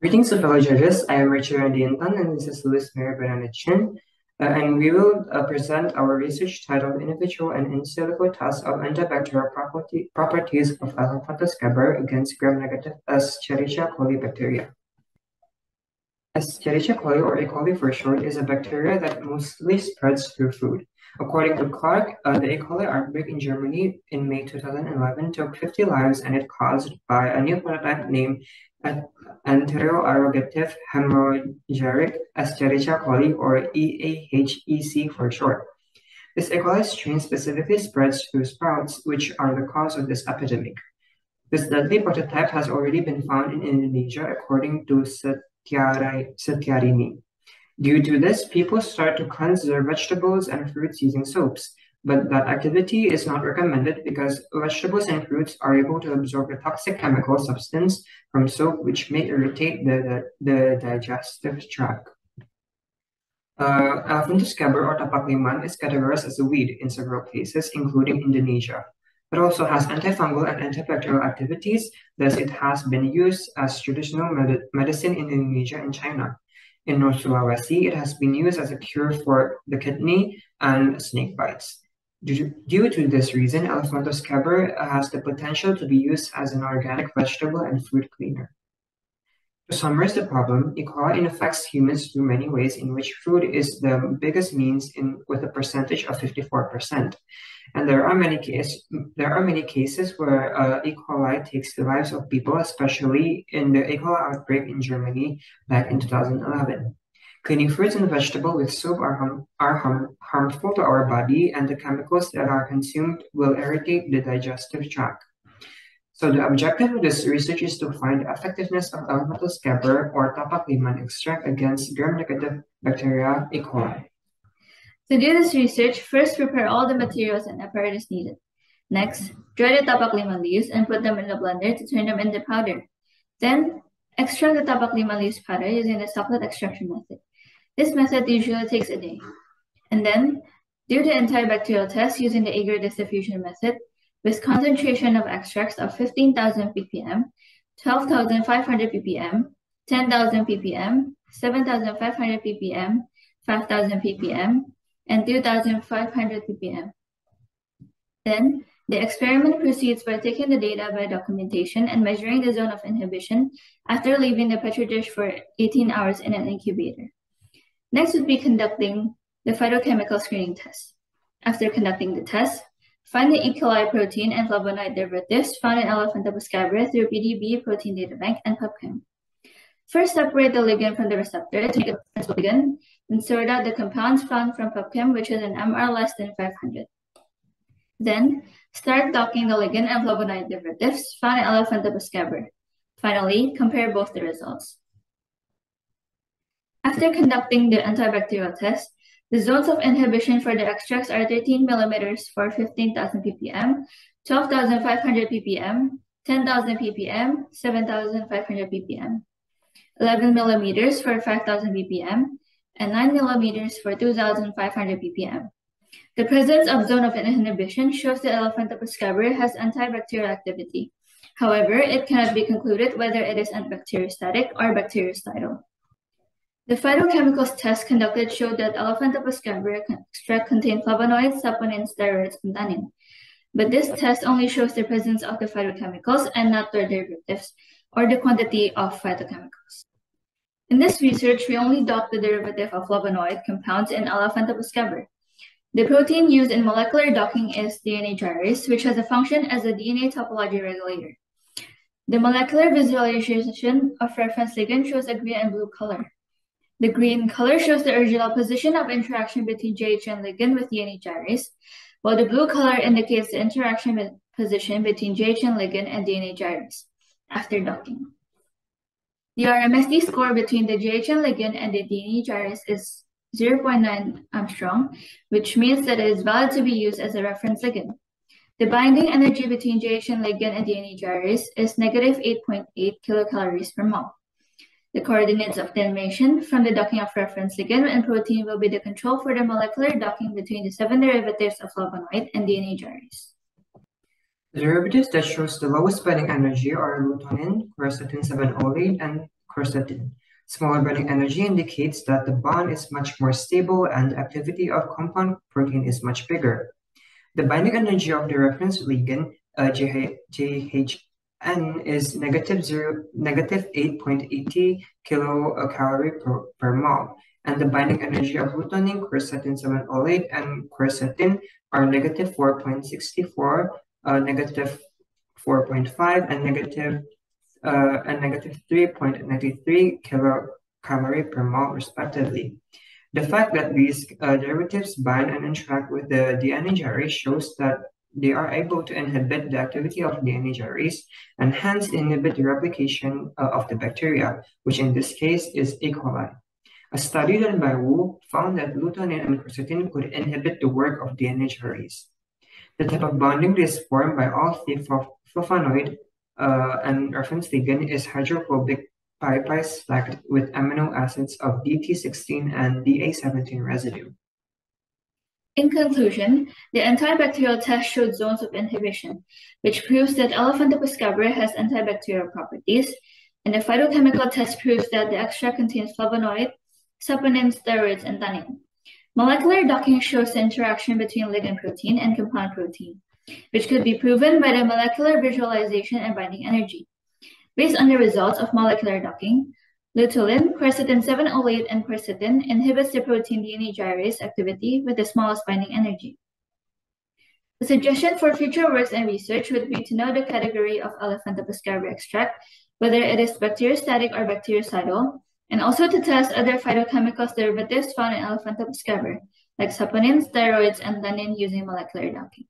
Greetings to fellow judges. I am Riccy, Riandy, Intan, and this is Louise, Bernadette, Tjen. And we will present our research titled In vitro and in silico tests of antibacterial properties of Elephantus gabbro against gram-negative Escherichia coli bacteria. Escherichia coli, or E. coli for short, is a bacteria that mostly spreads through food. According to Clark, the E. coli outbreak in Germany in May 2011 took 50 lives, and it caused by a new prototype named enteroaerogative hemorrhagic Escherichia coli, or EAHEC for short. This E. coli strain specifically spreads through sprouts, which are the cause of this epidemic. This deadly prototype has already been found in Indonesia, according to Setiarini. Due to this, people start to cleanse their vegetables and fruits using soaps, but that activity is not recommended because vegetables and fruits are able to absorb the toxic chemical substance from soap, which may irritate the digestive tract. Elephantus gabbro, or tapak liman, is categorized as a weed in several places, including Indonesia. It also has antifungal and antibacterial activities, thus it has been used as traditional medicine in Indonesia and China. In North Sulawesi, it has been used as a cure for the kidney and snake bites. Due to this reason, Elephantus gabbro has the potential to be used as an organic vegetable and food cleaner. To summarize the problem, E. coli infects humans through many ways, in which food is the biggest means with a percentage of 54%. And there are many cases where E. coli takes the lives of people, especially in the E. coli outbreak in Germany back in 2011. Cleaning fruits and vegetables with soap are harmful to our body, and the chemicals that are consumed will irritate the digestive tract. So the objective of this research is to find the effectiveness of Elephantus gabbro, or tapak liman extract against gram-negative bacteria E. coli. To do this research, first prepare all the materials and apparatus needed. Next, dry the tapak liman leaves and put them in the blender to turn them into powder. Then, extract the tapak liman leaves powder using the chocolate extraction method. This method usually takes a day. And then, do the entire bacterial test using the agar diffusion method with concentration of extracts of 15,000 ppm, 12,500 ppm, 10,000 ppm, 7,500 ppm, 5,000 ppm, and 2,500 ppm. Then, the experiment proceeds by taking the data by documentation and measuring the zone of inhibition after leaving the petri dish for 18 hours in an incubator. Next would be conducting the phytochemical screening test. After conducting the test, find the E. coli protein and flavonoid derivatives found in Elephantus gabbro through PDB Protein Data Bank and PubChem. First, separate the ligand from the receptor to make a principal ligand, and sort out the compounds found from PubChem, which is an MR less than 500. Then, start docking the ligand and flavonoid derivatives found in Elephantus gabbro. Finally, compare both the results. After conducting the antibacterial test, the zones of inhibition for the extracts are 13 millimeters for 15,000 ppm, 12,500 ppm, 10,000 ppm, 7,500 ppm, 11 millimeters for 5,000 ppm, and 9 millimeters for 2,500 ppm. The presence of zone of inhibition shows that Elephantus gabbro has antibacterial activity. However, it cannot be concluded whether it is bacteriostatic or bactericidal. The phytochemicals test conducted showed that Elephantus gabbro extract contained flavonoids, saponins, steroids, and tannin. But this test only shows the presence of the phytochemicals and not their derivatives, or the quantity of phytochemicals. In this research, we only docked the derivative of flavonoid compounds in Elephantus gabbro. The protein used in molecular docking is DNA gyrase, which has a function as a DNA topology regulator. The molecular visualization of reference ligand shows a green and blue color. The green color shows the original position of interaction between JHN ligand with DNA gyrase, while the blue color indicates the interaction position between JHN ligand and DNA gyrase after docking. The RMSD score between the JHN ligand and the DNA gyrase is 0.9 Armstrong, which means that it is valid to be used as a reference ligand. The binding energy between JHN ligand and DNA gyrase is negative 8.8 kilocalories per mole. The coordinates of the animation from the docking of reference ligand and protein will be the control for the molecular docking between the 7 derivatives of flavonoid and DNA gyrase. The derivatives that shows the lowest binding energy are lutein, quercetin 7-olate, and quercetin. Smaller binding energy indicates that the bond is much more stable and the activity of compound protein is much bigger. The binding energy of the reference ligand, JHN, is negative 8.80 kilocalorie per mole, and the binding energy of glutamine, quercetin 7-oleate, and quercetin are negative 4.64, negative 4.5, and negative 3.93 kilocalorie per mole, respectively. The fact that these derivatives bind and interact with the DNA gyrase shows that they are able to inhibit the activity of DNA gyrase and hence inhibit the replication of the bacteria, which in this case is E. coli. A study done by Wu found that glutamine and quercetin could inhibit the work of DNA gyrase. The type of bonding that is formed by all three flavonoid and reference ligand is hydrophobic pi stacked with amino acids of DT16 and DA17 residue. In conclusion, the antibacterial test showed zones of inhibition, which proves that Elephantopas cabri has antibacterial properties, and the phytochemical test proves that the extract contains flavonoids, saponins, steroids, and tannin. Molecular docking shows the interaction between ligand protein and compound protein, which could be proven by the molecular visualization and binding energy. Based on the results of molecular docking, luteolin, quercetin 7-oleate, and quercetin inhibits the protein DNA gyrase activity with the smallest binding energy. The suggestion for future works and research would be to know the category of Elephantopas cabri extract, whether it is bacteriostatic or bactericidal, and also to test other phytochemical derivatives found in Elephantopas cabri, like saponins, steroids, and tannin using molecular docking.